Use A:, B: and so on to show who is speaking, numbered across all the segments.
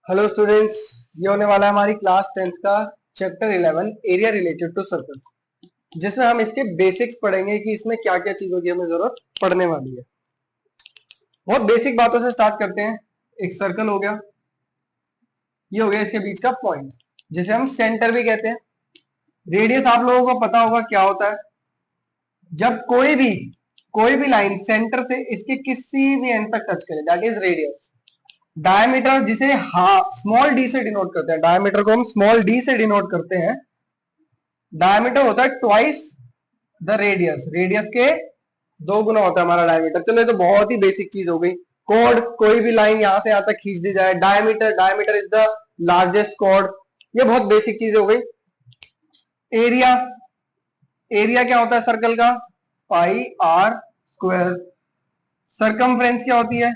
A: Hello students, ये होने वाला है हमारी क्लास 10th का chapter 11 area related to circles, जिसमें हम इसके बेसिक्स पढ़ेंगे कि इसमें क्या क्या चीजों की हमें जरूरत पड़ने वाली है। बहुत बेसिक बातों से स्टार्ट करते हैं। एक सर्कल हो गया, ये हो गया इसके बीच का पॉइंट जिसे हम सेंटर भी कहते हैं। रेडियस आप लोगों को पता होगा क्या होता है। जब कोई भी लाइन सेंटर से इसके किसी भी एंड तक टच करे, दैट इज रेडियस। डायमीटर जिसे स्मॉल डी से डिनोट करते हैं, डायमीटर को हम स्मॉल डी से डिनोट करते हैं। डायमीटर होता है ट्वाइस द रेडियस, रेडियस के 2 गुना होता है हमारा डायमीटर। चलो ये तो बहुत ही बेसिक चीज हो गई। कोड, कोई भी लाइन यहां से यहां तक खींच दी जाए, diameter, diameter is the largest code, ये बहुत बेसिक चीज हो गई। एरिया, एरिया क्या होता है सर्कल का? पाई आर स्क्वायर। सरकमफ्रेंस क्या होती है?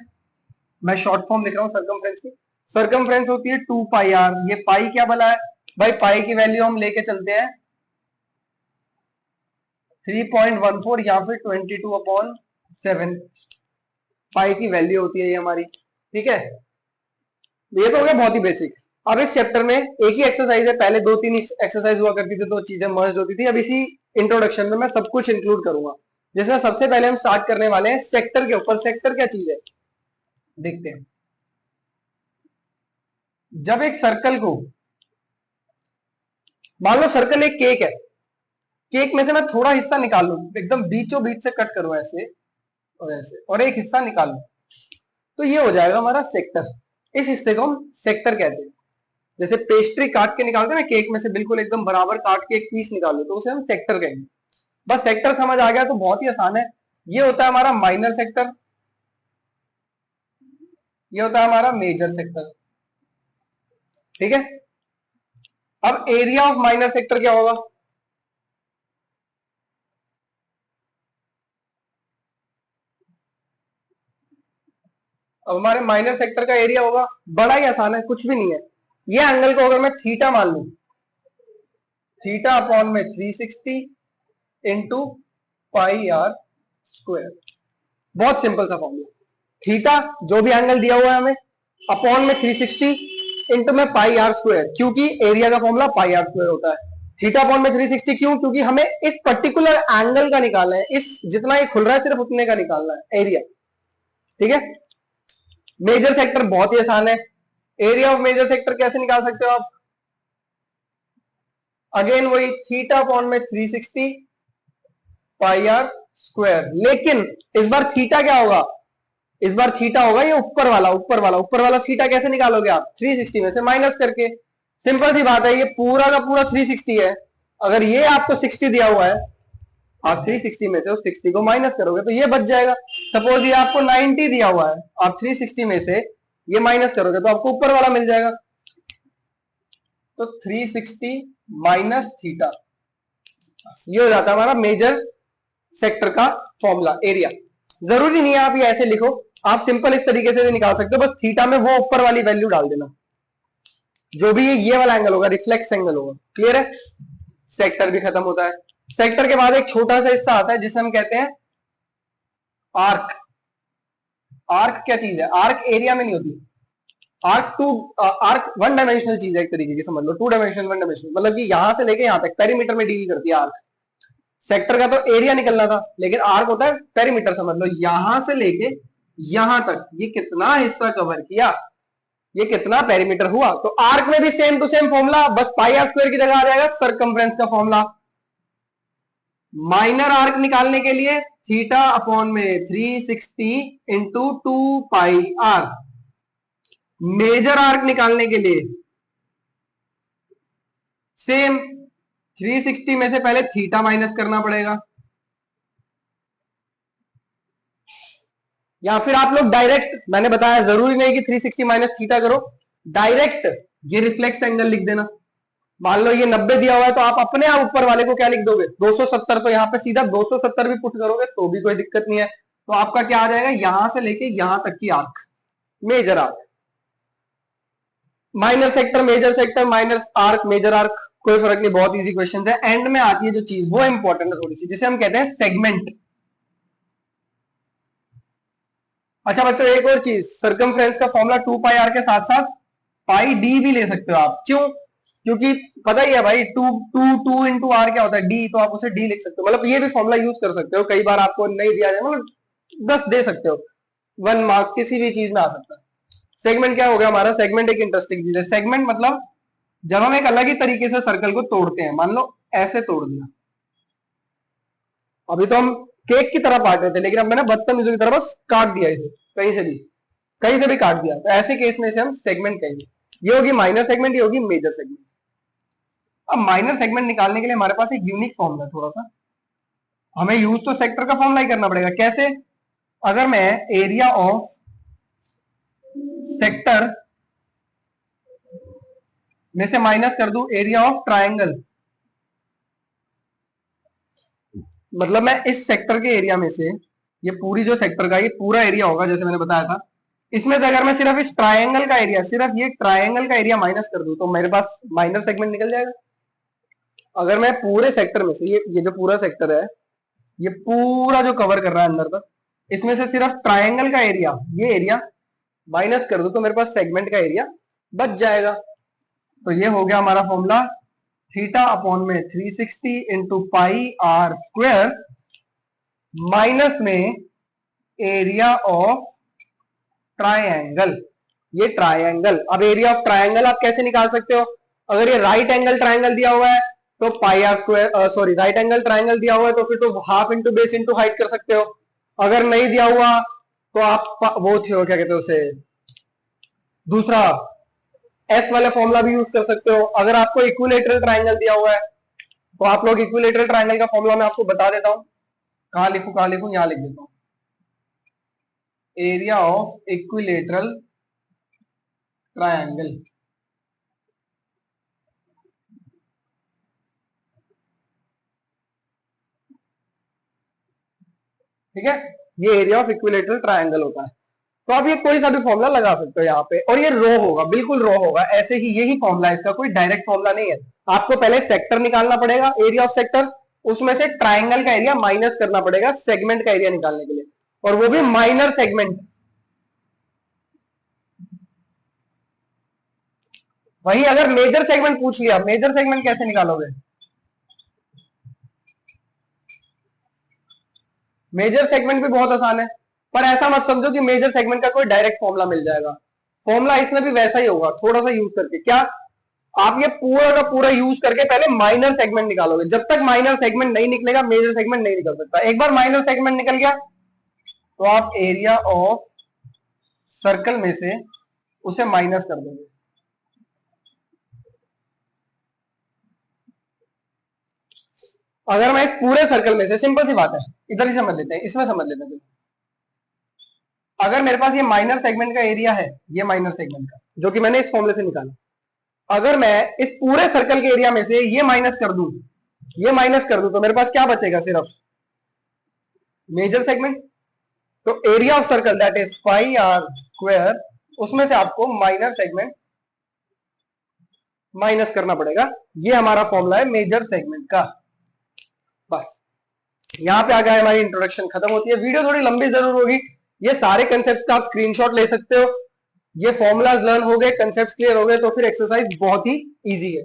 A: मैं शॉर्ट फॉर्म लिख रहा हूं सरकमफ्रेंस की। सरकमफ्रेंस होती है 2 पाई आर। ये पाई क्या बना है भाई? पाई की वैल्यू हम लेके चलते हैं 3.14 या फिर 22/7 पाई की वैल्यू होती है ये हमारी। ठीक है, ये तो हो गया बहुत ही बेसिक। अब इस चैप्टर में एक ही एक्सरसाइज है, पहले 2-3 एक्सरसाइज हुआ करती थी तो चीजें मर्ज होती थी। अब इसी इंट्रोडक्शन में मैं सब कुछ इंक्लूड करूंगा, जिसमें सबसे पहले हम स्टार्ट करने वाले हैं सेक्टर के ऊपर। सेक्टर क्या चीज है देखते हैं। जब एक सर्कल को, मान लो सर्कल एक केक है, केक में से मैं थोड़ा हिस्सा निकाल लूं, एकदम बीचों बीच से कट करूं ऐसे और ऐसे, और एक हिस्सा निकाल लूं, तो ये हो जाएगा हमारा सेक्टर। इस हिस्से को हम सेक्टर कहते हैं। जैसे पेस्ट्री काट के निकालते हैं ना, केक में से बिल्कुल एकदम बराबर काट के एक पीस निकालो तो उसे हम सेक्टर कहेंगे। बस सेक्टर समझ आ गया तो बहुत ही आसान है। ये होता है हमारा माइनर सेक्टर, ये होता है हमारा मेजर सेक्टर। ठीक है, अब एरिया ऑफ माइनर सेक्टर क्या होगा? अब हमारे माइनर सेक्टर का एरिया होगा, बड़ा ही आसान है, कुछ भी नहीं है। ये एंगल को अगर मैं थीटा मान लू, थीटा अपॉन में 360 इंटू पाई आर स्क्वायर। बहुत सिंपल सा फॉर्मूला। थीटा जो भी एंगल दिया हुआ है हमें, अपॉन में 360 इंटू में पाई आर स्क्वायर, क्योंकि एरिया का फॉर्मूला पाई आर स्क्वायर होता है। थीटा अपॉन में 360 क्यों? क्योंकि हमें इस पर्टिकुलर एंगल का निकालना है, इस जितना ये खुल रहा है सिर्फ उतने का निकालना है एरिया। ठीक है, मेजर सेक्टर बहुत ही आसान है। एरिया ऑफ मेजर सेक्टर कैसे निकाल सकते हो आप? अगेन वही थीटा अपॉन में 360 पाई आर स्क्वायर। लेकिन इस बार थीटा क्या होगा? इस बार थीटा होगा ये ऊपर वाला थीटा कैसे निकालोगे आप? 360 में से माइनस करके। सिंपल सी बात है, ये पूरा का पूरा 360 है। अगर ये आपको 60 दिया हुआ है, आप 360 में से उस 60 को माइनस करोगे तो ये बच जाएगा। सपोज ये आपको 90 दिया हुआ है, आप 360 में से ये माइनस करोगे तो आपको ऊपर वाला मिल जाएगा। तो 360 माइनस थीटा, ये हो जाता है हमारा मेजर सेक्टर का फॉर्मूला, एरिया। जरूरी नहीं है आप ये ऐसे लिखो, आप सिंपल इस तरीके से भी निकाल सकते हो। बस थीटा में वो ऊपर वाली वैल्यू डाल देना, जो भी ये वाला एंगल होगा, रिफ्लेक्स एंगल होगा। क्लियर है? सेक्टर भी खत्म होता है। सेक्टर के बाद एक छोटा सा हिस्सा आता है जिसे हम कहते हैं आर्क। आर्क क्या चीज है? आर्क एरिया में नहीं होती। आर्क वन डायमेंशनल चीज है, एक तरीके की समझ लो। 2 डायमेंशनल, 1 डायमेंशनल, मतलब कि यहां से लेके यहां तक पेरीमीटर में डील करती है आर्क। सेक्टर का तो एरिया निकलना था, लेकिन आर्क होता है पेरीमीटर। समझ लो यहां से लेके यहां तक ये कितना हिस्सा कवर किया, ये कितना पेरीमीटर हुआ। तो आर्क में भी सेम टू सेम फॉर्मूला, बस पाई आर स्क्वायर की जगह आ जाएगा सरकमफ्रेंस का फॉर्मूला। माइनर आर्क निकालने के लिए थीटा अपॉन में 360 into 2 pi R. Major arc निकालने के लिए सेम 360 में से पहले थीटा माइनस करना पड़ेगा, या फिर आप लोग डायरेक्ट, मैंने बताया जरूरी नहीं कि 360 माइनस थीटा करो, डायरेक्ट ये रिफ्लेक्स एंगल लिख देना। मान लो ये 90 दिया हुआ है तो आप अपने आप ऊपर वाले को क्या लिख दोगे? 270। तो यहां पे सीधा 270 भी पुट करोगे तो भी कोई दिक्कत नहीं है। तो आपका क्या आ जाएगा? यहां से लेके यहां तक की arc, major arc. Minor sector, major sector, minor arc, major arc, कोई फर्क नहीं, बहुत इजी क्वेश्चन है। एंड में आती है जो चीज, वो इंपॉर्टेंट है थोड़ी सी, जिसे हम कहते हैं सेगमेंट। अच्छा बच्चों, एक और चीज, सरकमफ्रेंस का फॉर्मूला 2 पाई आर के साथ साथ पाई डी भी ले सकते हो आप, क्यों? क्योंकि पता ही है भाई, टू इंटू आर क्या होता है, डी, तो आप उसे डी लिख सकते हो। मतलब ये भी फॉर्मूला यूज कर सकते हो, कई बार आपको नहीं दिया जाए, मतलब 10 दे सकते हो, 1 मार्क किसी भी चीज में आ सकता है। सेगमेंट क्या हो गया हमारा? सेगमेंट एक इंटरेस्टिंग चीज है। सेगमेंट मतलब जब हम एक अलग ही तरीके से सर्कल को तोड़ते हैं, मान लो ऐसे तोड़ दिया, अभी तो हम केक की तरह काट रहे थे, लेकिन अब मैंने बदतमीजों की तरह बस काट दिया इसे, कहीं से भी काट दिया, तो ऐसे केस में से हम सेगमेंट कहेंगे। ये होगी माइनर सेगमेंट, ये होगी मेजर सेगमेंट। अब माइनर सेगमेंट निकालने के लिए हमारे पास एक यूनिक फॉर्मूला है, थोड़ा सा हमें यूज तो सेक्टर का फॉर्मूला ही करना पड़ेगा। कैसे? अगर मैं एरिया ऑफ सेक्टर में से माइनस कर दूं एरिया ऑफ ट्रायंगल, मतलब मैं इस सेक्टर के एरिया में से, ये पूरी जो सेक्टर का ये पूरा एरिया होगा जैसे मैंने बताया था, इसमें से अगर मैं सिर्फ इस ट्रायंगल का एरिया, सिर्फ ये ट्रायंगल का एरिया माइनस कर दूं, तो मेरे पास माइनर सेगमेंट निकल जाएगा। अगर मैं पूरे सेक्टर में से ये जो पूरा सेक्टर है, ये पूरा जो कवर कर रहा है अंदर तक, इसमें से सिर्फ ट्रायंगल का एरिया, ये एरिया माइनस कर दूं, तो मेरे पास सेगमेंट का एरिया बच जाएगा। तो ये हो गया हमारा फॉर्मूला, थीटा अपॉन में 360 into pi are square minus में एरिया ऑफ ट्रायंगल। ये ट्रायंगल, अब एरिया ऑफ ट्रायंगल आप कैसे निकाल सकते हो? अगर ये राइट एंगल ट्रायंगल दिया हुआ है तो pi are square, sorry right angle triangle दिया हुआ है तो फिर तो half into base into height कर सकते हो। अगर नहीं दिया हुआ तो आप वो थे, क्या कहते हो उसे, दूसरा एस वाला फॉर्मूला भी यूज कर सकते हो। अगर आपको इक्विलेटरल ट्रायंगल दिया हुआ है तो आप लोग इक्विलेटरल ट्रायंगल का फॉर्मूला मैं आपको बता देता हूं, कहां लिखूं, यहां लिख देता हूं, एरिया ऑफ इक्विलेटरल ट्रायंगल। ठीक है, ये एरिया ऑफ इक्विलेटरल ट्रायंगल होता है। तो आप ये कोई सा भी फॉर्मूला लगा सकते हो यहाँ पे, और ये रो होगा, बिल्कुल रो होगा, ऐसे ही यही फॉर्मूला है इसका, कोई डायरेक्ट फॉर्मूला नहीं है। आपको पहले सेक्टर निकालना पड़ेगा, एरिया ऑफ सेक्टर, उसमें से ट्राइंगल का एरिया माइनस करना पड़ेगा सेगमेंट का एरिया निकालने के लिए, और वो भी माइनर सेगमेंट। वही अगर मेजर सेगमेंट पूछ लिया, मेजर सेगमेंट कैसे निकालोगे? मेजर सेगमेंट भी बहुत आसान है, पर ऐसा मत समझो कि मेजर सेगमेंट का कोई डायरेक्ट फॉर्मूला मिल जाएगा। फॉर्मूला इसमें भी वैसा ही होगा, थोड़ा सा यूज करके। क्या? आप ये पूरा का पूरा यूज करके पहले माइनर सेगमेंट निकालोगे। जब तक माइनर सेगमेंट नहीं निकलेगा मेजर सेगमेंट नहीं निकल सकता। एक बार माइनर सेगमेंट निकल गया तो आप एरिया ऑफ सर्कल में से उसे माइनस कर दोगे। अगर मैं इस पूरे सर्कल में से, सिंपल सी बात है, इधर ही समझ लेते हैं, इसमें समझ लेते हैं। अगर मेरे पास ये माइनर सेगमेंट का एरिया है, ये माइनर सेगमेंट का, जो कि मैंने इस फॉर्मूले से निकाला, अगर मैं इस पूरे सर्कल के एरिया में से ये माइनस कर दूं, ये माइनस कर दूं, तो मेरे पास क्या बचेगा? सिर्फ मेजर सेगमेंट। तो area of circle that is pi are square, उसमें से आपको माइनर सेगमेंट माइनस करना पड़ेगा। ये हमारा फॉर्मूला है मेजर सेगमेंट का। बस यहां पे आ गया, हमारी इंट्रोडक्शन खत्म होती है। वीडियो थोड़ी लंबी जरूर होगी, ये सारे कंसेप्ट का आप स्क्रीनशॉट ले सकते हो। ये फॉर्मूलाज लर्न हो गए, कंसेप्ट क्लियर हो गए, तो फिर एक्सरसाइज बहुत ही इजी है।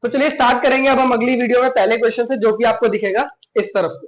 A: तो चलिए स्टार्ट करेंगे अब हम अगली वीडियो में पहले क्वेश्चन से, जो कि आपको दिखेगा इस तरफ।